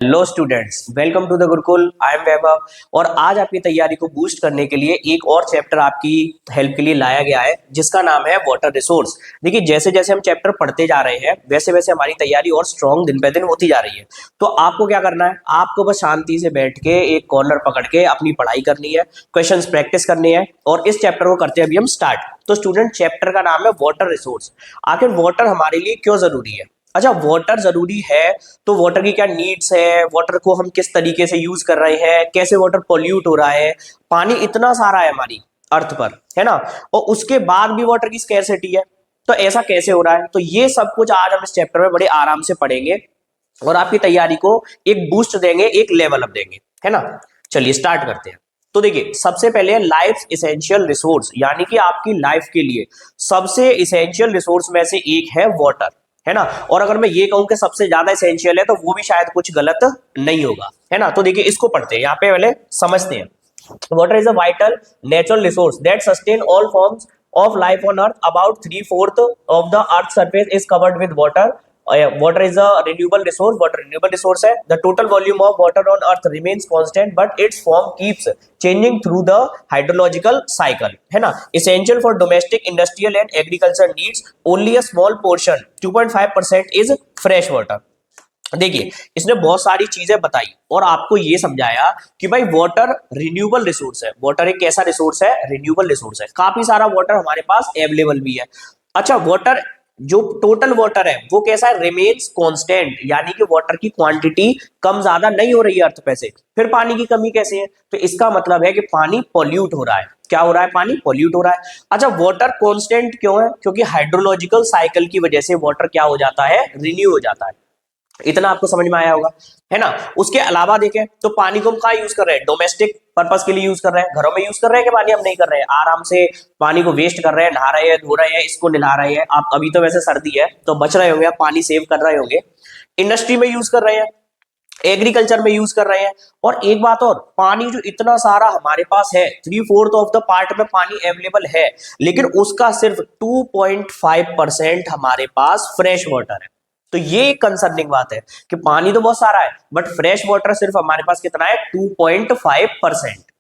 Hello students, welcome to the Gurukul. I am Vaibhav और आज आपकी तैयारी को बूस्ट करने के लिए एक और चैप्टर आपकी हेल्प के लिए लाया गया है जिसका नाम है वाटर रिसोर्स। देखिए, जैसे जैसे हम चैप्टर पढ़ते जा रहे हैं वैसे वैसे हमारी तैयारी और स्ट्रॉन्ग दिन पे दिन होती जा रही है। तो आपको क्या करना है, आपको बस शांति से बैठ के एक कॉर्नर पकड़ के अपनी पढ़ाई करनी है, क्वेश्चंस प्रैक्टिस करनी है और इस चैप्टर को करते हैं अभी हम स्टार्ट। तो स्टूडेंट, चैप्टर का नाम है वाटर रिसोर्स। आखिर वाटर हमारे लिए क्यों जरूरी है? अच्छा, वाटर जरूरी है तो वाटर की क्या नीड्स है, वाटर को हम किस तरीके से यूज कर रहे हैं, कैसे वाटर पोल्यूट हो रहा है, पानी इतना सारा है हमारी अर्थ पर, है ना, और उसके बाद भी वाटर की स्कैरसिटी है। तो ऐसा कैसे हो रहा है? तो ये सब कुछ आज हम इस चैप्टर में बड़े आराम से पढ़ेंगे और आपकी तैयारी को एक बूस्ट देंगे, एक लेवल अप देंगे, है ना। चलिए स्टार्ट करते हैं। तो देखिए, सबसे पहले लाइफ इसेंशियल रिसोर्स, यानी कि आपकी लाइफ के लिए सबसे इसेंशियल रिसोर्स में से एक है वाटर, है ना। और अगर मैं ये कहूं कि सबसे ज्यादा एसेंशियल है तो वो भी शायद कुछ गलत नहीं होगा, है ना। तो देखिए, इसको पढ़ते हैं, यहाँ पे पहले समझते हैं। Water is a vital natural resource that sustain all forms of life on earth. About 3/4 of the earth's surface is covered with water. Water is a renewable resource. Water renewable resource है. The total volume of water on earth remains constant but its form keeps changing through the hydrological cycle, है ना। Essential for domestic, industrial and agriculture needs. Only a small portion, 2.5% is fresh water. देखिए, इसने बहुत सारी चीजें बताई और आपको ये समझाया कि भाई वाटर रिन्यूएबल रिसोर्स है। वाटर एक कैसा रिसोर्स है? रिन्यूएबल रिसोर्स है। काफी सारा वाटर हमारे पास अवेलेबल भी है। अच्छा, वाटर जो टोटल वाटर है वो कैसा है? रिमेन्स कांस्टेंट, यानी कि वाटर की क्वांटिटी कम ज्यादा नहीं हो रही है अर्थ पे से। फिर पानी की कमी कैसे है? तो इसका मतलब है कि पानी पॉल्यूट हो रहा है। क्या हो रहा है? पानी पॉल्यूट हो रहा है। अच्छा, वाटर कांस्टेंट क्यों है? क्योंकि हाइड्रोलॉजिकल साइकिल की वजह से वाटर क्या हो जाता है? रिन्यू हो जाता है। इतना आपको समझ में आया होगा, है ना। उसके अलावा देखें तो पानी को हम कहाँ यूज कर रहे हैं? डोमेस्टिक पर्पस के लिए यूज कर रहे हैं। घरों में यूज कर रहे हैं कि पानी हम नहीं कर रहे हैं? आराम से पानी को वेस्ट कर रहे हैं, नहा रहे हैं, धो रहे हैं, इसको नहा रहे हैं। आप अभी तो वैसे सर्दी है तो बच रहे होंगे, आप पानी सेव कर रहे होंगे। इंडस्ट्री में यूज कर रहे हैं, एग्रीकल्चर में यूज कर रहे हैं। और एक बात और, पानी जो इतना सारा हमारे पास है, 3/4 ऑफ द पार्ट में पानी अवेलेबल है, लेकिन उसका सिर्फ 2.5% हमारे पास फ्रेश वाटर है। तो ये एक कंसर्निंग बात है कि पानी तो बहुत सारा है बट फ्रेश वाटर सिर्फ हमारे पास कितना है? 2.5%।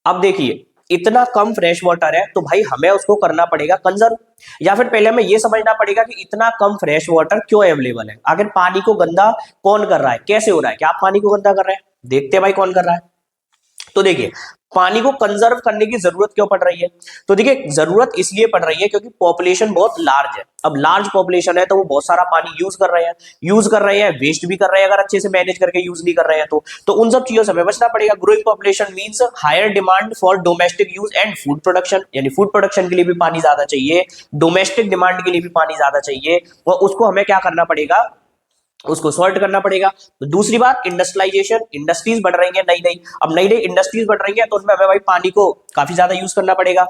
अब देखिए, इतना कम फ्रेश वाटर है तो भाई हमें उसको करना पड़ेगा कंजर्व, या फिर पहले हमें यह समझना पड़ेगा कि इतना कम फ्रेश वाटर क्यों अवेलेबल है। आखिर पानी को गंदा कौन कर रहा है, कैसे हो रहा है? क्या आप पानी को गंदा कर रहे हैं? देखते हैं भाई कौन कर रहा है। तो देखिए, पानी को कंजर्व करने की जरूरत क्यों पड़ रही है? तो देखिए, जरूरत इसलिए पड़ रही है क्योंकि पॉपुलेशन बहुत लार्ज है। अब लार्ज पॉपुलेशन है तो वो बहुत सारा पानी यूज कर रहे हैं, वेस्ट भी कर रहे हैं अगर अच्छे से मैनेज करके यूज नहीं कर रहे हैं तो उन सब चीजों से हमें बचना पड़ेगा। Growing population means higher demand for domestic use and food production, यानी फूड प्रोडक्शन के लिए भी पानी ज्यादा चाहिए, डोमेस्टिक डिमांड के लिए भी पानी ज्यादा चाहिए, और उसको हमें क्या करना पड़ेगा? उसको सॉल्ट करना पड़ेगा। तो दूसरी बात, इंडस्ट्रियलाइजेशन, इंडस्ट्रीज बढ़ रही है नई नई। अब नई नई इंडस्ट्रीज बढ़ रही है तो उनमें हमें भाई पानी को काफी ज्यादा यूज करना पड़ेगा,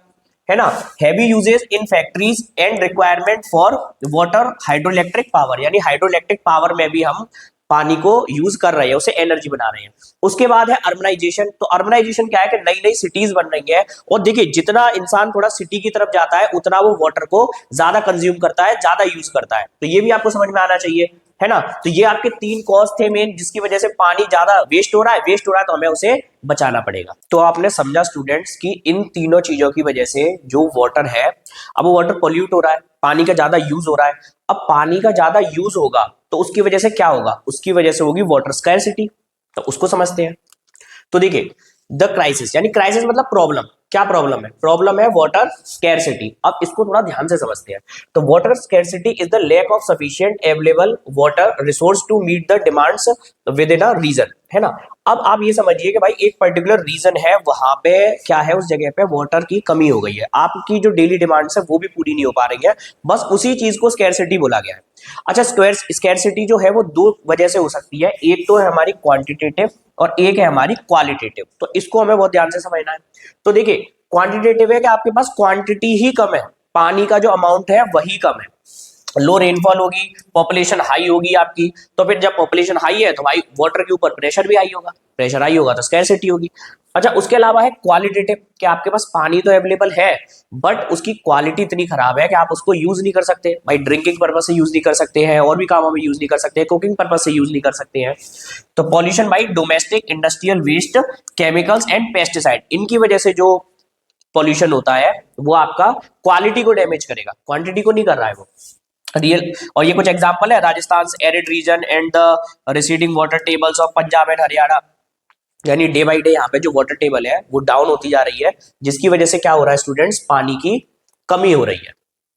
है ना। Heavy uses in factories and requirement for water hydroelectric power, यानी हाइड्रोइलेक्ट्रिक पावर में भी हम पानी को यूज कर रहे हैं, उसे एनर्जी बना रहे हैं। उसके बाद है अर्बनाइजेशन। तो अर्बनाइजेशन क्या है कि नई नई सिटीज बन रही है और देखिए, जितना इंसान थोड़ा सिटी की तरफ जाता है उतना वो वाटर को ज्यादा कंज्यूम करता है, ज्यादा यूज करता है। तो ये भी आपको समझ में आना चाहिए, है ना। तो ये आपके 3 कॉज थे मेन जिसकी वजह से पानी ज्यादा वेस्ट हो रहा है तो हमें उसे बचाना पड़ेगा। तो आपने समझा स्टूडेंट्स कि इन तीनों चीजों की वजह से जो वाटर है, अब वो वाटर पोल्यूट हो रहा है, पानी का ज्यादा यूज हो रहा है। अब पानी का ज्यादा यूज होगा तो उसकी वजह से क्या होगा? उसकी वजह से होगी वाटर स्कैरसिटी। तो उसको समझते हैं। तो देखिए, द क्राइसिस, यानी क्राइसिस मतलब प्रॉब्लम। क्या प्रॉब्लम है? प्रॉब्लम है वाटर स्कैरसिटी। अब इसको थोड़ा ध्यान से समझते हैं। तो water scarcity is the lack of sufficient available water resource to meet the demands within a region, है ना। अब आप ये समझिए कि भाई एक पर्टिकुलर रीजन है, वहां पे क्या है, उस जगह पे वाटर की कमी हो गई है, आपकी जो डेली डिमांड्स है वो भी पूरी नहीं हो पा रही है, बस उसी चीज को स्कैरसिटी बोला गया है। अच्छा, स्कैरसिटी जो है वो 2 वजह से हो सकती है। एक तो है हमारी क्वांटिटेटिव और एक है हमारी क्वालिटेटिव। तो इसको हमें बहुत ध्यान से समझना है। तो देखिए, क्वांटिटेटिव है कि आपके पास क्वांटिटी ही कम है, पानी का जो अमाउंट है वही कम है। लो रेनफॉल होगी, पॉपुलेशन हाई होगी आपकी, तो फिर जब पॉपुलेशन हाई है तो भाई वाटर के ऊपर प्रेशर भी हाई होगा, प्रेशर हाई होगा तो स्कैरसिटी होगी। अच्छा, उसके अलावा है क्वालिटेटिव, कि आपके पास पानी तो अवेलेबल है बट उसकी क्वालिटी इतनी खराब है कि आप उसको यूज नहीं कर सकते। भाई ड्रिंकिंग पर्पज से यूज नहीं कर सकते हैं, और भी कामों में यूज नहीं कर सकते, कुकिंग पर्पज से यूज नहीं कर सकते हैं। तो पॉल्यूशन भाई domestic industrial waste, chemicals and pesticide, इनकी वजह से जो पॉल्यूशन होता है वो आपका क्वालिटी को डैमेज करेगा, क्वांटिटी को नहीं कर रहा है वो रियल। और ये कुछ एग्जांपल है, Rajasthan arid region and the receding water tables of Punjab and Haryana, यानी डे बाई डे यहाँ पे जो वाटर टेबल है वो डाउन होती जा रही है, जिसकी वजह से क्या हो रहा है स्टूडेंट्स, पानी की कमी हो रही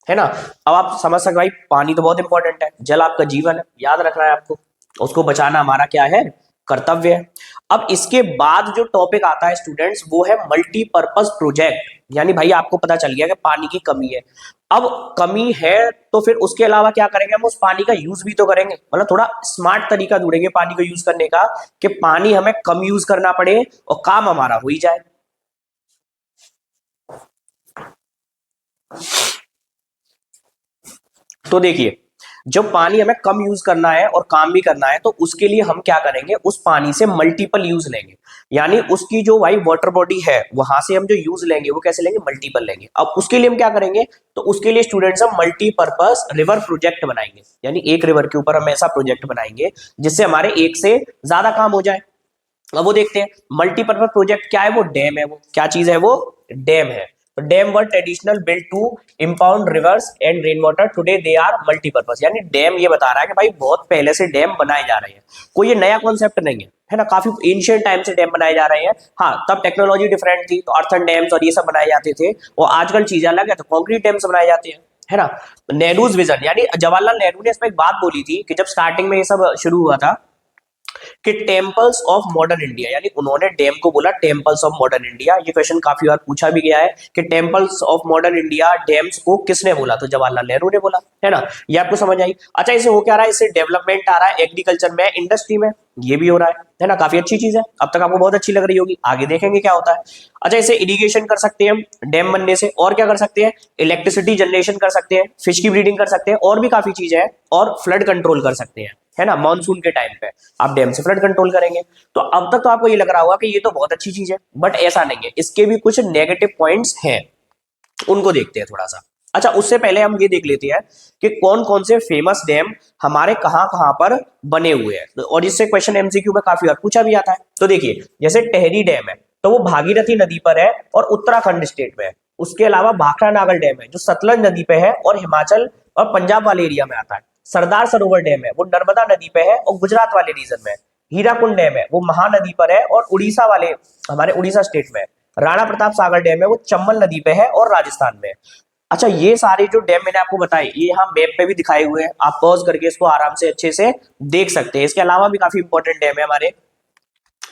है ना। अब आप समझ सकते भाई पानी तो बहुत इंपॉर्टेंट है, जल आपका जीवन है, याद रखना है आपको, उसको बचाना हमारा क्या है, कर्तव्य है। अब इसके बाद जो टॉपिक आता है स्टूडेंट्स वो है मल्टीपर्पज प्रोजेक्ट, यानी भाई आपको पता चल गया कि पानी की कमी है। अब कमी है तो फिर उसके अलावा क्या करेंगे, हम उस पानी का यूज भी तो करेंगे, मतलब थोड़ा स्मार्ट तरीका ढूंढेंगे पानी को यूज करने का, कि पानी हमें कम यूज करना पड़े और काम हमारा हो ही जाए। तो देखिए, जब पानी हमें कम यूज करना है और काम भी करना है तो उसके लिए हम क्या करेंगे, उस पानी से मल्टीपल यूज लेंगे, यानी उसकी जो भाई वाटर बॉडी है वहां से हम जो यूज लेंगे वो कैसे लेंगे, मल्टीपल लेंगे। अब उसके लिए हम क्या करेंगे, तो उसके लिए स्टूडेंट्स हम मल्टीपर्पज रिवर प्रोजेक्ट बनाएंगे, यानी एक रिवर के ऊपर हम ऐसा प्रोजेक्ट बनाएंगे जिससे हमारे एक से ज्यादा काम हो जाए। अब वो देखते हैं मल्टीपर्पज प्रोजेक्ट क्या है, वो डैम है, वो क्या चीज है, वो डैम है। तो dam were traditional built to impound rivers and rain water, today they are multipurpose, यानी डैम ये बता रहा है कि भाई बहुत पहले से डैम बनाए जा रहे हैं, कोई ये नया कॉन्सेप्ट नहीं है ना, काफी एंशिएंट टाइम से डैम बनाए जा रहे हैं। हाँ, तब टेक्नोलॉजी डिफरेंट थी, तो अर्थन डैम्स और ये सब बनाए जाते थे, और आजकल चीजें अलग है, तो कॉन्क्रीट डैम्स बनाए जाते हैं, है ना। नेहरूज विजन, यानी जवाहरलाल नेहरू ने इसमें एक बात बोली थी कि जब स्टार्टिंग में ये सब शुरू हुआ था कि टेम्पल्स ऑफ मॉडर्न इंडिया, यानी उन्होंने डैम को बोला टेम्पल्स ऑफ मॉडर्न इंडिया। ये क्वेश्चन काफी बार पूछा भी गया है कि temples of modern India dams को किसने बोला, तो जवाहरलाल नेहरू ने बोला, है ना। ये आपको समझ आई। अच्छा, इसे हो क्या रहा है, इससे डेवलपमेंट आ रहा है एग्रीकल्चर में, इंडस्ट्री में, ये भी हो रहा है ना, काफी अच्छी चीज है। अब तक आपको बहुत अच्छी लग रही होगी, आगे देखेंगे क्या होता है। अच्छा, इसे इरिगेशन कर सकते हैं हम डैम बनने से, और क्या कर सकते हैं, इलेक्ट्रिसिटी जनरेशन कर सकते हैं, फिश की ब्रीडिंग कर सकते हैं, और भी काफी चीजें हैं, और फ्लड कंट्रोल कर सकते हैं, है ना। मानसून के टाइम पे आप डैम से फ्लड कंट्रोल करेंगे। तो अब तक तो आपको ये लग रहा होगा कि ये तो बहुत अच्छी चीज है, बट ऐसा नहीं है, इसके भी कुछ नेगेटिव पॉइंट्स हैं, उनको देखते हैं थोड़ा सा। अच्छा, उससे पहले हम ये देख लेते हैं कि कौन कौन से फेमस डैम हमारे कहां कहां पर बने हुए हैं, और इससे क्वेश्चन एमसीक्यू में काफी बार पूछा भी आता है। तो देखिए, जैसे टेहरी डैम है तो वो भागीरथी नदी पर है और उत्तराखंड स्टेट में है। उसके अलावा भाखड़ा नागल डैम है जो सतलज नदी पे है और हिमाचल और पंजाब वाले एरिया में आता है। सरदार सरोवर डैम है वो नर्मदा नदी पे है और गुजरात वाले रीजन में है। हीराकुंड डैम है वो महानदी पर है और उड़ीसा वाले, हमारे उड़ीसा स्टेट में है। राणा प्रताप सागर डैम है वो चंबल नदी पे है और राजस्थान में है। अच्छा, ये सारे जो डैम मैंने आपको बताए ये यहाँ मैप पे भी दिखाए हुए हैं, आप पॉज करके इसको आराम से अच्छे से देख सकते हैं। इसके अलावा भी काफी इंपॉर्टेंट डैम है हमारे,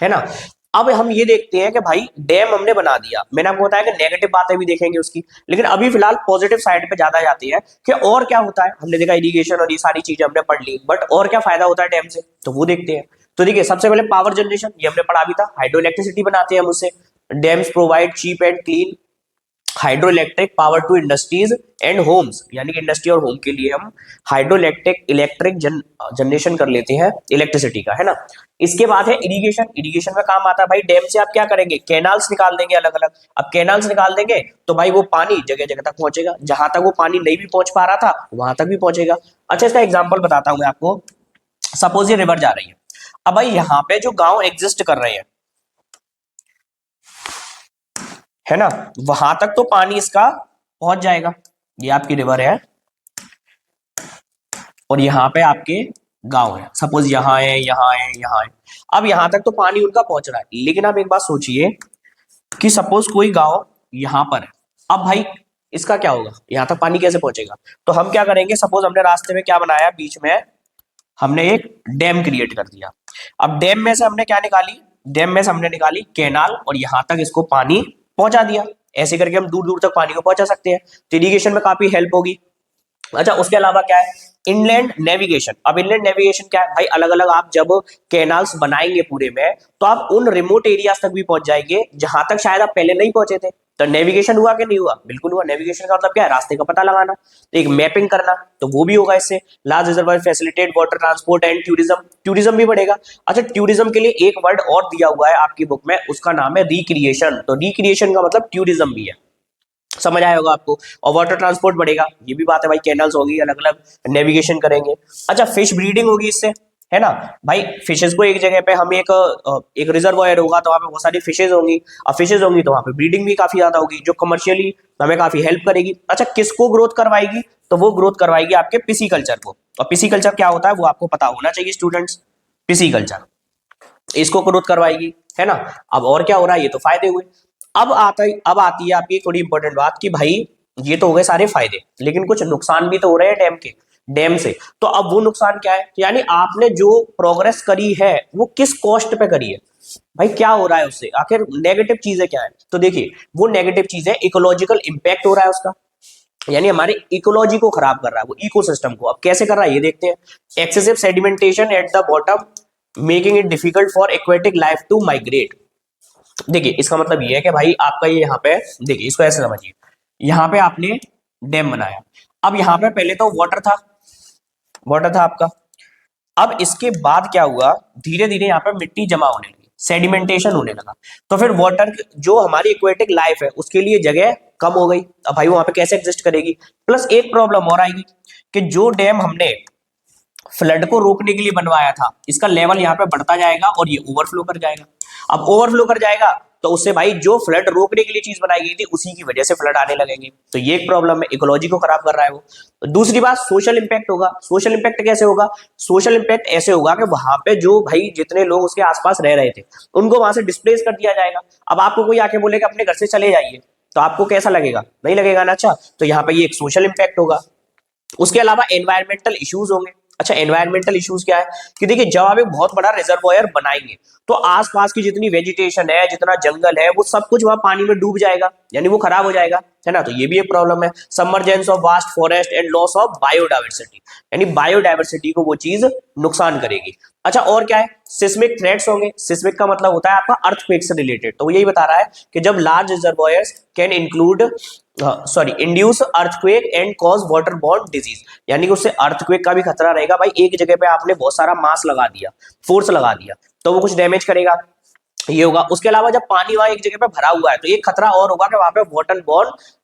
है ना। अब हम ये देखते हैं कि भाई डैम हमने बना दिया, मैंने आपको बताया कि नेगेटिव बातें भी देखेंगे उसकी, लेकिन अभी फिलहाल पॉजिटिव साइड पे ज्यादा जाती है कि और क्या होता है। हमने देखा इरिगेशन और ये सारी चीजें हमने पढ़ ली, बट और क्या फायदा होता है डैम से, तो वो देखते हैं। तो देखिए, सबसे पहले पावर जनरेशन, ये हमने पढ़ा भी था, हाइड्रो इलेक्ट्रिसिटी बनाते हैं हम उससे। Dams provide cheap and clean hydro electric power to industries and homes, यानी कि इंडस्ट्री और होम के लिए हम हाइड्रो इलेक्ट्रिक जनरेशन कर लेते हैं इलेक्ट्रिसिटी का, है ना। इसके बाद है इरिगेशन, इरिगेशन में काम आता है भाई डैम से आप क्या करेंगे, कैनाल्स निकाल देंगे अलग अलग। अब कैनाल्स निकाल देंगे तो भाई वो पानी जगह जगह तक पहुंचेगा, जहां तक वो पानी नहीं भी पहुंच पा रहा था वहां तक भी पहुंचेगा। अच्छा, इसका एग्जाम्पल बताता हूं मैं आपको। सपोज ये रिवर जा रही है, अब भाई यहाँ पे जो गांव एग्जिस्ट कर रहे हैं, है ना, वहां तक तो पानी इसका पहुंच जाएगा। ये आपकी रिवर है और यहाँ पे आपके गांव है, सपोज यहाँ है, यहाँ है, यहाँ है। अब यहाँ तक तो पानी उनका पहुंच रहा है, लेकिन आप एक बात सोचिए कि सपोज कोई गांव यहाँ पर है, अब भाई इसका क्या होगा, यहाँ तक पानी कैसे पहुंचेगा। तो हम क्या करेंगे, सपोज हमने रास्ते में क्या बनाया, बीच में हमने एक डैम क्रिएट कर दिया। अब डैम में से हमने क्या निकाली, डैम में से हमने निकाली कैनाल, और यहाँ तक इसको पानी पहुंचा दिया। ऐसे करके हम दूर दूर तक पानी को पहुंचा सकते हैं, तो इरिगेशन में काफी हेल्प होगी। अच्छा, उसके अलावा क्या है, इनलैंड नेविगेशन। अब इनलैंड नेविगेशन क्या है भाई, अलग अलग आप जब कैनाल्स बनाएंगे पूरे में, तो आप उन रिमोट एरियाज तक भी पहुंच जाएंगे जहां तक शायद आप पहले नहीं पहुंचे थे। तो नेविगेशन हुआ कि नहीं हुआ? बिल्कुल हुआ। नेविगेशन का मतलब क्या है? रास्ते का पता लगाना, तो एक मैपिंग करना, तो वो भी होगा इससे। Large reservoir facilitate water transport and tourism, tourism भी बढ़ेगा। अच्छा, टूरिज्म के लिए एक वर्ड और दिया हुआ है आपकी बुक में, उसका नाम है रिक्रिएशन। तो रिक्रिएशन का मतलब टूरिज्म भी है, समझ आया होगा आपको। और वाटर ट्रांसपोर्ट बढ़ेगा, ये भी बात है भाई, कैनल्स होगी, अलग अलग नेविगेशन करेंगे। अच्छा, फिश ब्रीडिंग होगी इससे, है ना भाई। फिशेस को एक जगह पे हम एक रिजर्वायर होगा तो वहां पे बहुत सारी फिशेज होंगी, और फिशेज होंगी तो वहां पे ब्रीडिंग भी काफी ज्यादा होगी, जो कमर्शियली हमें काफी हेल्प करेगी। अच्छा, किसको ग्रोथ करवाएगी? तो वो ग्रोथ करवाएगी आपके पिसीकल्चर को। और पिसीकल्चर क्या होता है वो आपको पता होना चाहिए स्टूडेंट्स। पिसीकल्चर इसको ग्रोथ करवाएगी, है ना। अब और क्या हो रहा है? ये तो फायदे हुए। अब आती है आपकी थोड़ी इंपॉर्टेंट बात कि भाई ये तो हो गए सारे फायदे, लेकिन कुछ नुकसान भी तो हो रहे हैं डैम से। तो अब वो नुकसान क्या है? यानी आपने जो प्रोग्रेस करी है वो किस कॉस्ट पे करी है भाई, क्या हो रहा है उससे? आखिर नेगेटिव चीजें क्या है? तो देखिए, वो नेगेटिव चीज है इकोलॉजिकल इंपैक्ट हो रहा है उसका, यानी हमारे इकोलॉजी को खराब कर रहा है, वो इकोसिस्टम को। अब कैसे कर रहा है ये देखते हैं। Excessive sedimentation at the bottom making it difficult for aquatic life to migrate. देखिए, इसका मतलब ये है कि भाई आपका ये यहाँ पे, देखिए इसको ऐसे समझिए, यहाँ पे आपने डैम बनाया। अब यहाँ पे पहले तो वाटर था आपका। अब इसके बाद क्या हुआ? धीरे धीरे यहाँ पे मिट्टी जमा होने लगी, सेडिमेंटेशन होने लगा। तो फिर वाटर जो हमारी एक्वेटिक लाइफ है उसके लिए जगह कम हो गई। अब भाई वहां पे कैसे एग्जिस्ट करेगी? प्लस एक प्रॉब्लम और आएगी कि जो डैम हमने फ्लड को रोकने के लिए बनवाया था, इसका लेवल यहाँ पे बढ़ता जाएगा और ये ओवरफ्लो कर जाएगा। अब ओवरफ्लो कर जाएगा तो उससे भाई जो फ्लड रोकने के लिए चीज बनाई गई थी उसी की वजह से फ्लड आने लगेंगे। तो ये एक प्रॉब्लम है, इकोलॉजी को खराब कर रहा है वो। तो दूसरी बात, सोशल इंपैक्ट होगा। सोशल इंपैक्ट कैसे होगा? सोशल इंपैक्ट ऐसे होगा कि वहां पे जो भाई जितने लोग उसके आसपास रह रहे थे उनको वहां से डिस्प्लेस कर दिया जाएगा। अब आपको कोई आके बोलेगा अपने घर से चले जाइए, तो आपको कैसा लगेगा? नहीं लगेगा ना। अच्छा, तो यहाँ पे ये एक सोशल इंपैक्ट होगा। उसके अलावा एनवायरमेंटल इश्यूज होंगे। अच्छा, एनवायरमेंटल इश्यूज क्या है? कि देखिए, जब आप एक बहुत बड़ा रिजर्वायर बनाएंगे तो आसपास की जितनी वेजिटेशन है, जितना जंगल है, वो सब कुछ वहां पानी में डूब जाएगा, यानी वो खराब हो जाएगा, है ना। तो ये भी एक प्रॉब्लम है। Submergence of vast forest and loss of biodiversity, यानी बायोडाइवर्सिटी को वो चीज नुकसान करेगी। अच्छा, और क्या है? सिस्मिक थ्रेट्स होंगे। सिस्मिक का मतलब होता है आपका अर्थक्वेक से रिलेटेड। तो वो यही बता रहा है कि जब large reservoirs can include induce earthquake and cause water borne disease, यानी कि उससे अर्थक्वेक का भी खतरा रहेगा। भाई एक जगह पे आपने बहुत सारा मास लगा दिया, फोर्स लगा दिया, तो वो कुछ डैमेज करेगा, ये होगा। उसके अलावा जब पानी वहां एक जगह पे भरा हुआ है तो एक खतरा और होगा कि वहां पे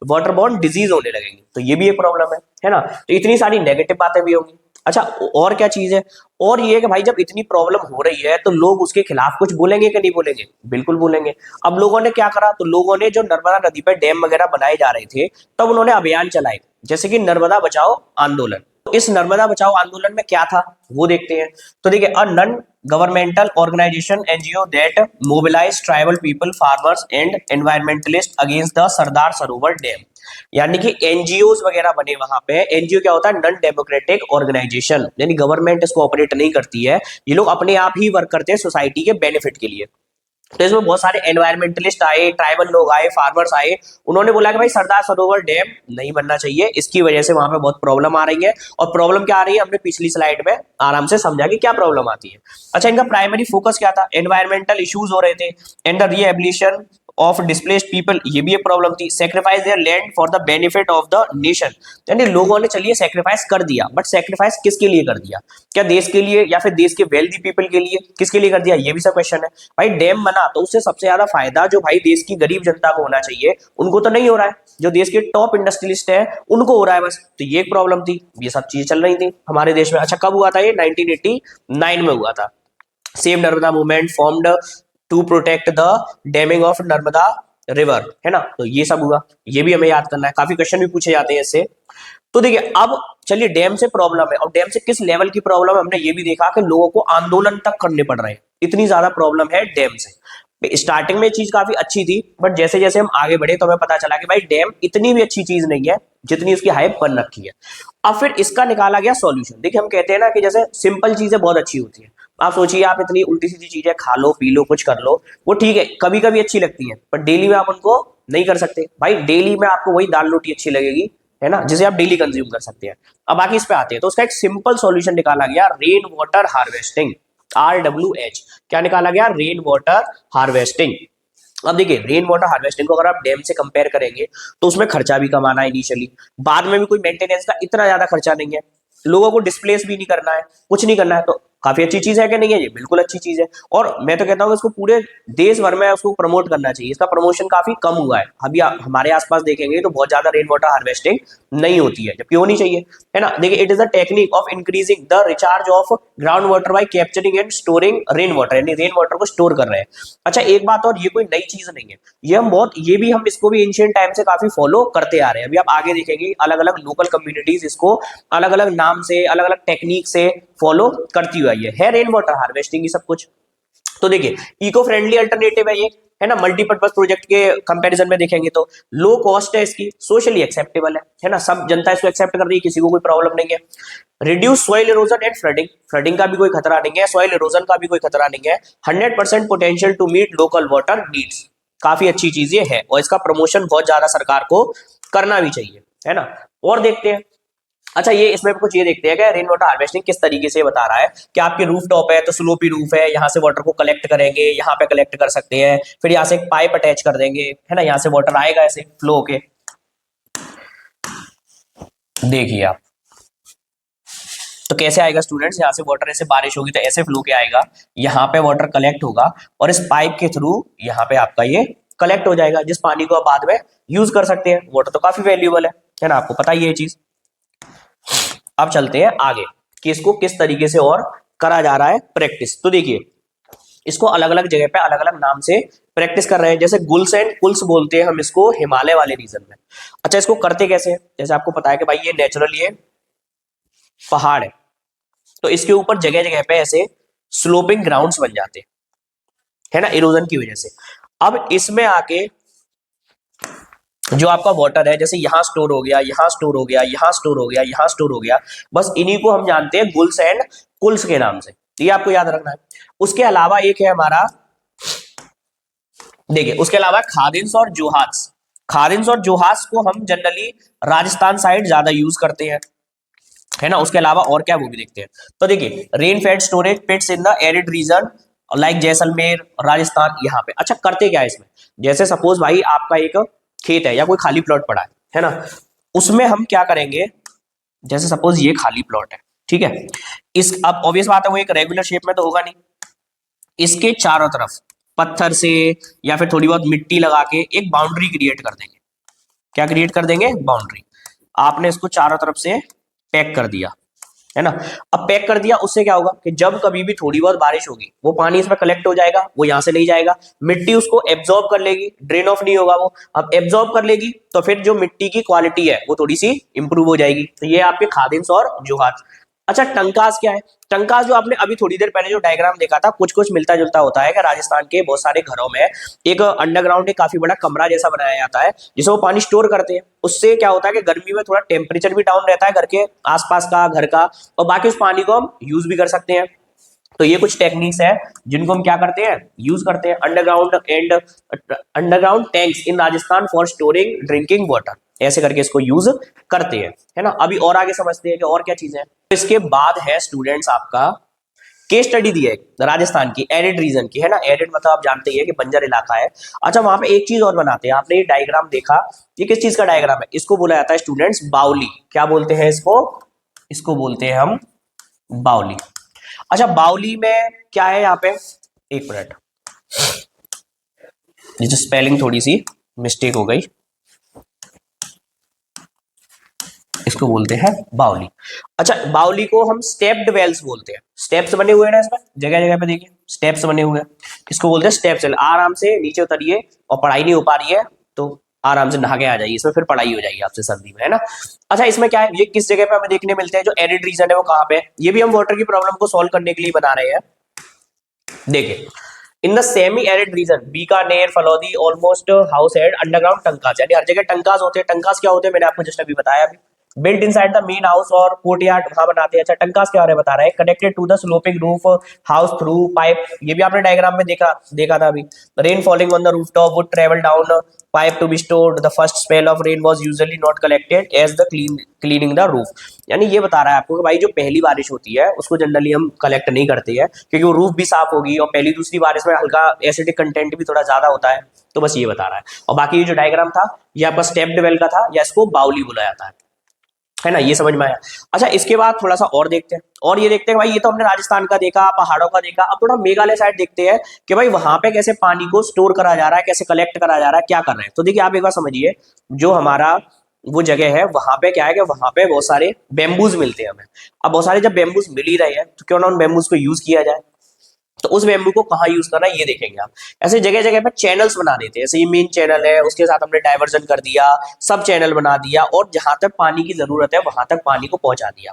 वाटर बॉर्न डिजीज होने लगेंगे। तो ये भी एक प्रॉब्लम है ना। तो इतनी सारी नेगेटिव बातें भी होंगी। अच्छा, और क्या चीज है? और ये है कि भाई जब इतनी प्रॉब्लम हो रही है तो लोग उसके खिलाफ कुछ बोलेंगे कि नहीं बोलेंगे? बिल्कुल बोलेंगे। अब लोगों ने क्या करा? तो लोगों ने जो नर्मदा नदी पर डैम वगैरह बनाए जा रहे थे तब उन्होंने अभियान चलाए, जैसे कि नर्मदा बचाओ आंदोलन। तो इस नर्मदा बचाओ आंदोलन में क्या था वो देखते हैं। तो देखिए, a non governmental organisation NGO that mobilise tribal people, farmers and environmentalist against the Sardar Sarovar dam, यानी कि एनजीओ वगैरह बने वहां पे। एनजीओ क्या होता है? नॉन डेमोक्रेटिक ऑर्गेनाइजेशन, यानी गवर्नमेंट इसको ऑपरेट नहीं करती है, ये लोग अपने आप ही वर्क करते हैं सोसाइटी के बेनिफिट के लिए। तो इसमें बहुत सारे एनवायरमेंटलिस्ट आए, ट्राइबल लोग आए, फार्मर्स आए। उन्होंने बोला कि भाई सरदार सरोवर डैम नहीं बनना चाहिए, इसकी वजह से वहां पे बहुत प्रॉब्लम आ रही है। और प्रॉब्लम क्या आ रही है हमने पिछली स्लाइड में आराम से समझा कि क्या प्रॉब्लम आती है। अच्छा, इनका प्राइमरी फोकस क्या था? एनवायरमेंटल इश्यूज हो रहे थे and the rehabilitation of displaced people, ये भी एक प्रॉब्लम थी। Sacrifice their land for the benefit of the nation, यानी लोगों ने चलिए सेक्रीफाइस कर दिया, बट सेक्रीफाइस किसके लिए कर दिया? क्या देश के लिए या फिर देश के वेल्दी पीपल के लिए? किसके लिए कर दिया, ये भी सब क्वेश्चन है। भाई डैम बना तो उससे सबसे ज्यादा फायदा जो भाई देश की गरीब जनता को होना चाहिए उनको तो नहीं हो रहा है, जो देश के टॉप इंडस्ट्रियलिस्ट है उनको हो रहा है बस। तो ये एक प्रॉब्लम थी, ये सब चीजें चल रही थी हमारे देश में। अच्छा, कब हुआ था ये? 1989 में हुआ था। Save Narmada movement formed to protect the damming of Narmada river, है ना। तो ये सब हुआ, ये भी हमें याद करना है, काफी क्वेश्चन भी पूछे जाते हैं इससे। तो देखिए, अब चलिए डैम से प्रॉब्लम है, और डैम से किस लेवल की प्रॉब्लम है हमने ये भी देखा कि लोगों को आंदोलन तक करने पड़ रहे हैं, इतनी ज्यादा प्रॉब्लम है डैम से। स्टार्टिंग में चीज काफी अच्छी थी, बट जैसे जैसे हम आगे बढ़े तो हमें पता चला कि भाई डैम इतनी भी अच्छी चीज नहीं है जितनी उसकी हाइप बन रखी है। अब फिर इसका निकाला गया सॉल्यूशन। देखिए, हम कहते हैं ना कि जैसे सिंपल चीजें बहुत अच्छी होती है। आप सोचिए, आप इतनी उल्टी सीधी चीजें खा लो, पी लो, कुछ कर लो, वो ठीक है, कभी कभी अच्छी लगती है, पर डेली में आप उनको नहीं कर सकते। भाई डेली में आपको वही दाल रोटी अच्छी लगेगी, है ना, जिसे आप डेली कंज्यूम कर सकते हैं। अब बाकी इस पे आते हैं, तो उसका एक सिंपल सॉल्यूशन निकाला गया, रेन वाटर हार्वेस्टिंग, RWH। क्या निकाला गया? Rain water harvesting. अब देखिए रेन वाटर हार्वेस्टिंग को अगर आप डैम से कंपेयर करेंगे तो उसमें खर्चा भी कम आना है इनिशियली, बाद में भी कोई मेंटेनेंस का इतना ज्यादा खर्चा नहीं है, लोगों को डिस्प्लेस भी नहीं करना है, कुछ नहीं करना है, तो काफी अच्छी चीज है कि नहीं है, ये बिल्कुल अच्छी चीज है। और मैं तो कहता हूँ इसको पूरे देश भर में उसको प्रमोट करना चाहिए, इसका प्रमोशन काफी कम हुआ है अभी। हमारे आसपास देखेंगे तो बहुत ज्यादा रेन वाटर हार्वेस्टिंग नहीं होती है, जबकि होनी चाहिए, है ना। देखिए it is a technique of increasing the recharge of ground water bye capturing and storing rain water, यानी रेन वाटर को स्टोर कर रहे हैं। अच्छा एक बात और, ये कोई नई चीज नहीं है, ये भी हम इसको भी एंशिएंट टाइम से काफी फॉलो करते आ रहे हैं। अभी आप आगे देखेंगे अलग अलग लोकल कम्युनिटीज इसको अलग अलग नाम से अलग अलग टेक्निक से फॉलो करती हुई है रेन वाटर हार्वेस्टिंग, ये सब कुछ। तो देखिए इको फ्रेंडली अल्टरनेटिव है ये, है ना, मल्टीपर्पज प्रोजेक्ट के कंपैरिजन में देखेंगे तो लो कॉस्ट है इसकी, सोशली एक्सेप्टेबल है ना, सब जनता इसको एक्सेप्ट कर रही है, किसी को कोई प्रॉब्लम नहीं है। Reduce soil erosion and flooding, flooding का भी कोई खतरा नहीं है, सॉइल इरोजन का भी कोई खतरा नहीं है। 100% potential to meet local water needs, काफी अच्छी चीज ये है, और इसका प्रमोशन बहुत ज्यादा सरकार को करना भी चाहिए, है ना। और देखते हैं, अच्छा ये इसमें कुछ ये देखते हैं कि रेन वाटर हार्वेस्टिंग किस तरीके से बता रहा है कि आपके रूफ टॉप है तो स्लोपी रूफ है, यहाँ से वाटर को कलेक्ट करेंगे, यहाँ पे कलेक्ट कर सकते हैं, फिर यहाँ से एक पाइप अटैच कर देंगे, है ना, यहाँ से वाटर आएगा ऐसे फ्लो के, देखिए आप तो कैसे आएगा स्टूडेंट्स, यहाँ से वाटर ऐसे बारिश होगी तो ऐसे फ्लो के आएगा, यहाँ पे वाटर कलेक्ट होगा और इस पाइप के थ्रू यहाँ पे आपका ये कलेक्ट हो जाएगा, जिस पानी को आप बाद में यूज कर सकते हैं। वाटर तो काफी वैल्यूएबल है ना, आपको पता ही ये चीज। अब चलते हैं आगे कि इसको किस तरीके से और करा जा रहा है प्रैक्टिस। तो देखिए इसको अलग अलग जगह पे अलग अलग नाम से प्रैक्टिस कर रहे हैं, जैसे गुल्स एंड कुल्स बोलते हैं हम इसको हिमालय वाले रीजन में। अच्छा इसको करते कैसे हैं, जैसे आपको पता है कि भाई ये नेचुरल ये पहाड़ तो इसके ऊपर जगह जगह पे ऐसे स्लोपिंग ग्राउंड्स बन जाते हैं, है ना, इरोजन की वजह से। अब इसमें आके जो आपका वाटर है जैसे यहाँ स्टोर हो गया, यहाँ स्टोर हो गया, यहाँ स्टोर हो गया, यहाँ स्टोर हो गया, बस इन्हीं को हम जानते हैं गुल्स एंड कुल्स के नाम से, ये आपको याद रखना है। उसके अलावा एक है हमारा, देखिए उसके अलावा खादिन्स और जोहास। खादिन्स और जोहास को हम जनरली राजस्थान साइड ज्यादा यूज करते हैं, है ना। उसके अलावा और क्या वो भी देखते हैं। तो देखिए rain fed storage pits in the arid region like Jaisalmer Rajasthan, यहाँ पे। अच्छा करते क्या है इसमें, जैसे सपोज भाई आपका एक खेत है या कोई खाली प्लॉट पड़ा है ना, उसमें हम क्या करेंगे, जैसे सपोज ये खाली प्लॉट है, ठीक है, इस अब ऑब्वियस बात है वो एक रेगुलर शेप में तो होगा नहीं, इसके चारों तरफ पत्थर से या फिर थोड़ी बहुत मिट्टी लगा के एक बाउंड्री क्रिएट कर देंगे। क्या क्रिएट कर देंगे, बाउंड्री। आपने इसको चारों तरफ से पैक कर दिया, है ना। अब पैक कर दिया, उससे क्या होगा कि जब कभी भी थोड़ी बहुत बारिश होगी वो पानी इसमें कलेक्ट हो जाएगा, वो यहां से नहीं जाएगा, मिट्टी उसको एब्जॉर्ब कर लेगी, ड्रेन ऑफ नहीं होगा वो। अब एब्जॉर्ब कर लेगी तो फिर जो मिट्टी की क्वालिटी है वो थोड़ी सी इंप्रूव हो जाएगी। तो ये आपके खादिन्स और जोहास। अच्छा टंकास क्या है, टंकास जो आपने अभी थोड़ी देर पहले जो डायग्राम देखा था कुछ कुछ मिलता जुलता होता है कि राजस्थान के बहुत सारे घरों में एक अंडरग्राउंड एक काफी बड़ा कमरा जैसा बनाया जाता है जिसे वो पानी स्टोर करते हैं। उससे क्या होता है कि गर्मी में थोड़ा टेम्परेचर भी डाउन रहता है घर के आसपास का, घर का, और बाकी उस पानी को हम यूज भी कर सकते हैं। तो ये कुछ टेक्निक्स है जिनको हम क्या करते हैं, यूज करते हैं। Underground tanks in Rajasthan for storing drinking water, ऐसे करके इसको यूज करते हैं, है ना। अभी और आगे समझते हैं कि और क्या चीजें हैं। तो इसके बाद है स्टूडेंट्स आपका केस स्टडी दी है राजस्थान की एरिड रीजन की, है ना। एरिड मतलब आप जानते ही है कि बंजर इलाका है। अच्छा वहां पे एक चीज और बनाते हैं, आपने ये डायग्राम देखा, ये किस चीज का डायग्राम है, इसको बोला जाता है स्टूडेंट्स बाउली। क्या बोलते हैं इसको, इसको बोलते हैं हम बाउली। अच्छा बाउली में क्या है यहाँ पे, एक मिनट, ये जो स्पेलिंग थोड़ी सी मिस्टेक हो गई, इसको बोलते हैं बाउली। अच्छा बाउली को हम स्टेप्ड वेल्स बोलते हैं, स्टेप्स बने हुए हैं ना इसमें, जगह जगह पे देखिए स्टेप्स बने हुए हैं, इसको बोलते हैं स्टेप्स वेल। आराम से नीचे उतरिए और पढ़ाई नहीं हो पा रही है तो आराम से नहा के आ जाइए, इसमें फिर पढ़ाई हो जाएगी आपसे सर्दी में, है ना। अच्छा इसमें क्या है, ये किस जगह पे हमें देखने मिलते हैं, जो एरिड रीजन है वो कहाँ पे है, ये भी हम वाटर की प्रॉब्लम को सॉल्व करने के लिए बना रहे हैं। देखिए in the semi arid region Bikaner Phalodi almost house had underground tankas, यानी हर जगह टंकास होते हैं। टंकास क्या होते हैं मैंने आपको जस्ट अभी बताया अभी, built inside the main house और कोर्टयार्ड वहां बनाते हैं। अच्छा, टंकास के बारे में बता रहा है, connected to the sloping roof house through pipe, ये भी आपने डायग्राम में देखा देखा था अभी। Rain falling on the roof top would travel down pipe to be stored, the first spell of rain was usually not collected as the cleaning the roof. यानी ये बता रहा है आपको कि भाई जो पहली बारिश होती है उसको जनरली हम कलेक्ट नहीं करते हैं, क्योंकि वो रूफ भी साफ होगी और पहली दूसरी बारिश में हल्का एसिडिक कंटेंट भी थोड़ा ज्यादा होता है। तो बस ये बता रहा है। और बाकी ये जो डायग्राम था ये आपका स्टेप्ड वेल का था, या इसको बाउली बोला जाता है ना, ये समझ में आया। अच्छा, इसके बाद थोड़ा सा और देखते हैं, और ये देखते हैं भाई, ये तो हमने राजस्थान का देखा, पहाड़ों का देखा, अब थोड़ा मेघालय साइड देखते हैं कि भाई वहां पे कैसे पानी को स्टोर करा जा रहा है, कैसे कलेक्ट करा जा रहा है, क्या कर रहे हैं। तो देखिए आप एक बार समझिए, जो हमारा वो जगह है वहां पे क्या है कि वहां पे बहुत सारे बेम्बूज मिलते हैं हमें। अब बहुत सारे जब बेम्बूज मिल ही रहे हैं तो क्यों ना उन बेम्बूज को यूज किया जाए। तो उस बेम्बू को कहाँ यूज करना है ये देखेंगे आप। ऐसे जगह जगह पे चैनल्स बना देते हैं, जैसे ये मेन चैनल है, उसके साथ हमने डाइवर्जन कर दिया, सब चैनल बना दिया, और जहां तक पानी की जरूरत है वहां तक पानी को पहुंचा दिया।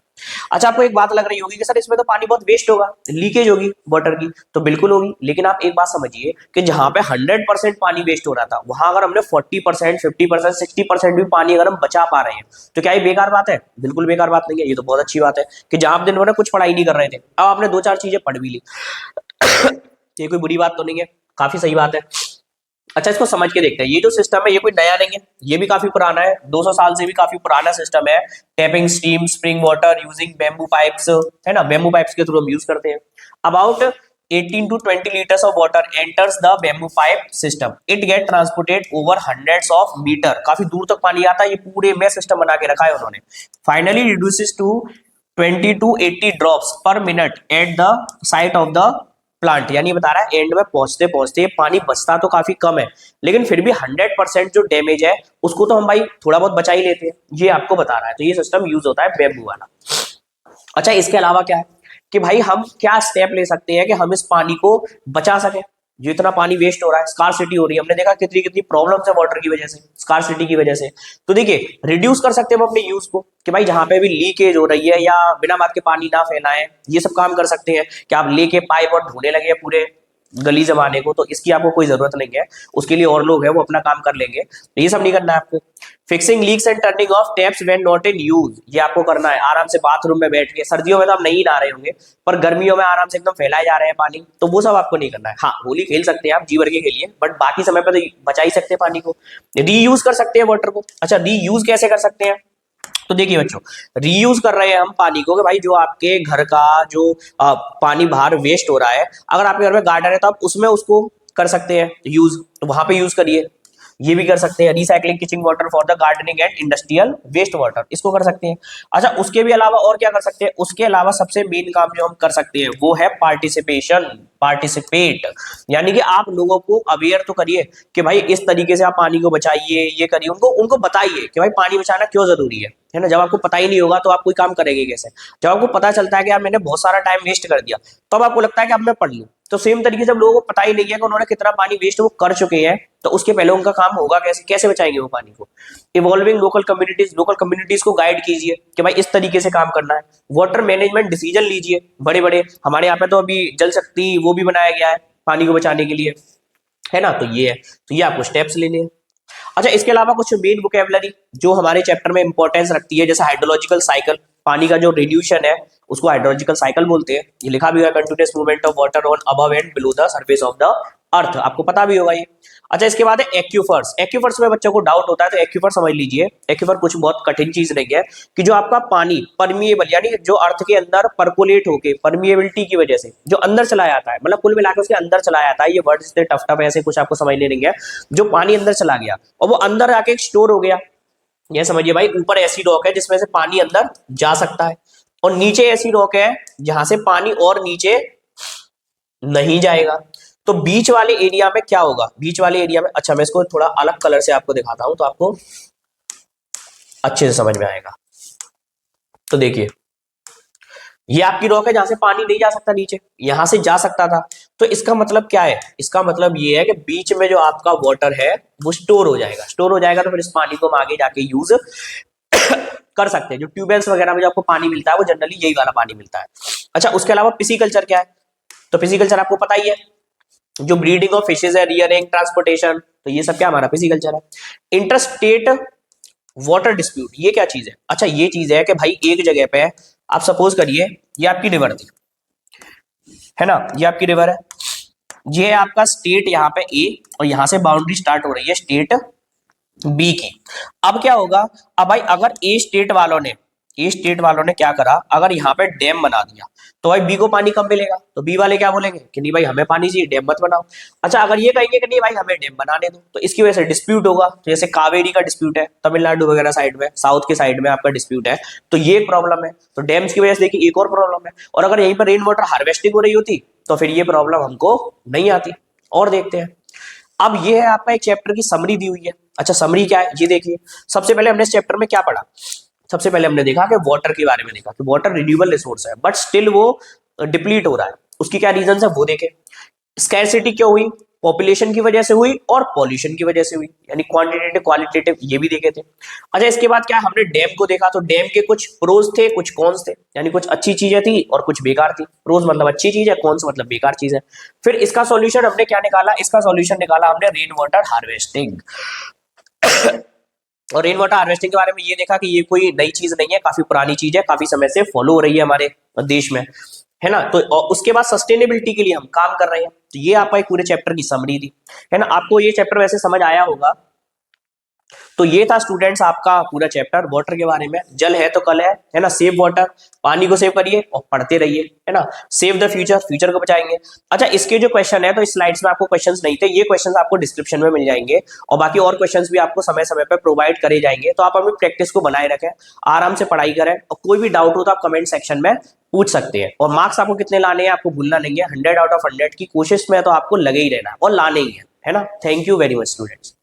अच्छा, आपको एक बात लग रही होगी कि सर इसमें तो पानी बहुत वेस्ट होगा, लीकेज होगी वाटर की, तो बिल्कुल होगी। लेकिन आप एक बात समझिए कि जहां पे 100% पानी वेस्ट हो रहा था, वहां अगर हमने 40%, 50%, 60% भी पानी अगर हम बचा पा रहे हैं, तो क्या ये बेकार बात है? बिल्कुल बेकार बात नहीं है, ये तो बहुत अच्छी बात है कि जहां आप दिन भर कुछ पढ़ाई नहीं कर रहे थे, अब आपने दो चार चीजें पढ़ भी ली। ये कोई बुरी बात तो नहीं है, काफी सही बात है। अच्छा, इसको समझ के देखते हैं। ये जो सिस्टम है ये कोई नया नहीं है, ये भी काफी पुराना है, 200 साल से भी काफी पुराना सिस्टम है। Tapping steam spring water using bamboo pipes, है ना, बैम्बू पाइप्स के थ्रू हम यूज करते हैं। About 18 to 20 liters of water enters the bamboo pipe system. It get transported over hundreds of meter. काफी दूर तक पानी आता है, ये पूरे में सिस्टम बना के रखा है उन्होंने। Finally reduces to 20 to 80 drops per minute at the site of the plant. यानी बता रहा है एंड में पहुंचते पहुंचते पानी बचता तो काफी कम है, लेकिन फिर भी 100% जो डैमेज है उसको तो हम भाई थोड़ा बहुत बचा ही लेते हैं, ये आपको बता रहा है। तो ये सिस्टम यूज होता है बैम्बू वाला। अच्छा, इसके अलावा क्या है कि भाई हम क्या स्टेप ले सकते हैं कि हम इस पानी को बचा सके। जो इतना पानी वेस्ट हो रहा है, स्कार्सिटी हो रही है, हमने देखा कितनी कितनी प्रॉब्लम्स है वाटर की वजह से, स्कार्सिटी की वजह से। तो देखिए रिड्यूस कर सकते हैं हम अपने यूज को, कि भाई जहां पे भी लीकेज हो रही है या बिना बात के पानी ना फैलाएं, ये सब काम कर सकते हैं। कि आप लेके पाइप और धोने लगे पूरे गली जमाने को, तो इसकी आपको कोई जरूरत नहीं है, उसके लिए और लोग हैं वो अपना काम कर लेंगे, ये सब नहीं करना है आपको। Fixing leaks and turning of taps when not in use, ये आपको करना है आराम से बाथरूम में बैठ के। सर्दियों में तो आप नहीं नहा रहे होंगे, पर गर्मियों में आराम से एकदम फैलाए जा रहे हैं पानी, तो वो सब आपको नहीं करना है। हाँ, होली खेल सकते हैं आप जी भर के खेलिए, बट बाकी समय पर तो बचा ही सकते हैं पानी को, रीयूज कर सकते हैं वाटर को। अच्छा, रीयूज कैसे कर सकते हैं? तो देखिए बच्चों, रीयूज कर रहे हैं हम पानी को कि भाई जो आपके घर का जो पानी बाहर वेस्ट हो रहा है, अगर आपके घर में गार्डन है तो आप उसमें उसको कर सकते हैं यूज, तो वहां पे यूज करिए। ये भी कर सकते हैं, recycling kitchen water for the gardening and industrial waste water, इसको कर सकते हैं। अच्छा, उसके भी अलावा और क्या कर सकते हैं? उसके अलावा सबसे मेन काम जो हम कर सकते हैं वो है पार्टिसिपेशन, पार्टिसिपेट। यानी कि आप लोगों को अवेयर तो करिए कि भाई इस तरीके से आप पानी को बचाइए, ये करिए, उनको उनको बताइए कि भाई पानी बचाना क्यों जरूरी है ना। जब आपको पता ही नहीं होगा तो आप कोई काम करेंगे कैसे? जब आपको पता चलता है कि यार मैंने बहुत सारा टाइम वेस्ट कर दिया, तब तो आपको लगता है कि अब मैं पढ़ लूं। तो सेम तरीके से जब लोगों को पता ही नहीं है कि उन्होंने कितना पानी वेस्ट वो कर चुके हैं, तो उसके पहले उनका काम होगा कैसे, कैसे बचाएंगे वो पानी को। इवॉल्विंग लोकल कम्युनिटीज को गाइड कीजिए कि भाई इस तरीके से काम करना है। वाटर मैनेजमेंट डिसीजन लीजिए बड़े बड़े, हमारे यहाँ पे तो अभी जल शक्ति वो भी बनाया गया है पानी को बचाने के लिए, है ना। तो ये है, तो ये आपको स्टेप्स लेने हैं। अच्छा, इसके अलावा कुछ मेन वोकेबलरी जो हमारे चैप्टर में इंपॉर्टेंस रखती है, जैसे हाइड्रोलॉजिकल साइकिल, पानी का जो रिड्यूशन है उसको हाइड्रोलॉजिकल साइकिल बोलते हैं। ये लिखा भी हुआ है, continuous movement of water on above and below the surface of the earth, आपको पता भी होगा ये। अच्छा, इसके बाद है एक्यूफर्स। एक्यूफर्स में बच्चों को डाउट होता है, तो एक्यूफर समझ लीजिए। एक्यूफर कुछ बहुत कठिन चीज नहीं है, कि जो आपका पानी परमिएबल, यानी जो अर्थ के अंदर परकोलेट होके परमिएबिलिटी की वजह से जो अंदर चला जाता है, मतलब कुल मिलाकर उसके अंदर चला जाता है। ये वर्ड इतने टफ टफ ऐसे कुछ आपको समझने नहीं है। जो पानी अंदर चला गया और वो अंदर आके स्टोर हो गया, ये समझिए भाई, ऊपर ऐसी रॉक है जिसमें से पानी अंदर जा सकता है, और नीचे ऐसी रॉक है जहां से पानी और नीचे नहीं जाएगा। तो बीच वाले एरिया में क्या होगा? बीच वाले एरिया में, अच्छा मैं इसको थोड़ा अलग कलर से आपको दिखाता हूं तो आपको अच्छे से समझ में आएगा। तो देखिए, ये आपकी रॉक है जहां से पानी नहीं जा सकता नीचे, यहां से जा सकता था। तो इसका मतलब क्या है? इसका मतलब ये है कि बीच में जो आपका वाटर है वो स्टोर हो जाएगा। स्टोर हो जाएगा तो फिर इस पानी को हम आगे जाके यूज कर सकते हैं। जो ट्यूबवेल्स वगैरह में जो आपको पानी मिलता है वो जनरली यही वाला पानी मिलता है। अच्छा, उसके अलावा पिसीकल्चर क्या है? तो पिसीकल्चर आपको पता ही है, जो ब्रीडिंग ऑफ फिशेज है, रियरिंग, ट्रांसपोर्टेशन, तो ये सब क्या हमारा पिसीकल्चर है। इंटरस्टेट वाटर डिस्प्यूट, ये क्या चीज है? अच्छा, ये चीज है कि भाई एक जगह पे आप सपोज करिए ये आपकी रिवर थी, है ना, ये आपकी रिवर है, ये है आपका स्टेट यहाँ पे ए, और यहां से बाउंड्री स्टार्ट हो रही है स्टेट बी की। अब क्या होगा, अब भाई अगर ए स्टेट वालों ने क्या करा, अगर यहाँ पे डैम बना दिया तो भाई बी को पानी कम मिलेगा, तो बी वाले क्या बोलेंगे कि नहीं भाई हमें पानी चाहिए, डैम मत बनाओ। अच्छा, अगर ये कहेंगे कि नहीं भाई हमें डैम बनाने दो, तो इसकी वजह से डिस्प्यूट होगा। तो जैसे कावेरी का डिस्प्यूट है तमिलनाडु वगैरह साइड में, साउथ के साइड में आपका डिस्प्यूट है, तो ये एक प्रॉब्लम है। तो डैम्स की वजह से देखिए एक और प्रॉब्लम है। और अगर यहीं पर रेन वाटर हार्वेस्टिंग हो रही होती तो फिर ये प्रॉब्लम हमको नहीं आती। और देखते हैं, अब ये है आपका एक चैप्टर की समरी दी हुई है। अच्छा, समरी क्या है ये देखिए। सबसे पहले हमने इस चैप्टर में क्या पढ़ा, सबसे पहले हमने देखा कि वाटर के बारे में देखा कि वाटर रिन्यूएबल रिसोर्स है, बट स्टिल वो डिप्लीट हो रहा है। उसकी क्या रीजन है वो देखे। स्कैरसिटी क्यों हुई, पॉपुलेशन की वजह से हुई और पॉल्यूशन की वजह से हुई, यानी क्वांटिटेटिव क्वालिटेटिव ये भी देखे थे। अच्छा, इसके बाद क्या हमने डैम को देखा, तो डैम के कुछ प्रोज थे कुछ कॉन्स थे, यानी कुछ अच्छी चीजें थी और कुछ बेकार थी। प्रोज मतलब अच्छी चीज है, कॉन्स मतलब बेकार चीज है। फिर इसका सॉल्यूशन हमने क्या निकाला, इसका सॉल्यूशन निकाला हमने रेन वाटर हार्वेस्टिंग। और रेन वाटर हार्वेस्टिंग के बारे में ये देखा कि ये कोई नई चीज नहीं है, काफी पुरानी चीज है, काफी समय से फॉलो हो रही है हमारे देश में, है ना। तो और उसके बाद सस्टेनेबिलिटी के लिए हम काम कर रहे हैं। तो ये आपका एक पूरे चैप्टर की समरी थी, है ना। आपको ये चैप्टर वैसे समझ आया होगा। तो ये था स्टूडेंट्स आपका पूरा चैप्टर वाटर के बारे में। जल है तो कल है ना। सेव वाटर, पानी को सेव करिए और पढ़ते रहिए, है ना। सेव द फ्यूचर, फ्यूचर को बचाएंगे। अच्छा, इसके जो क्वेश्चन है, तो इस स्लाइड्स में आपको क्वेश्चंस नहीं थे, ये क्वेश्चंस आपको डिस्क्रिप्शन में मिल जाएंगे, और बाकी और क्वेश्चंस भी आपको समय समय पर प्रोवाइड करे जाएंगे। तो आप अपनी प्रैक्टिस को बनाए रखें, आराम से पढ़ाई करें, और कोई भी डाउट हो तो आप कमेंट सेक्शन में पूछ सकते हैं। और मार्क्स आपको कितने लाने हैं आपको भूलना नहीं है, 100 आउट ऑफ 100 की कोशिश में तो आपको लगे ही रहना और लाने ही है ना। Thank you very much students.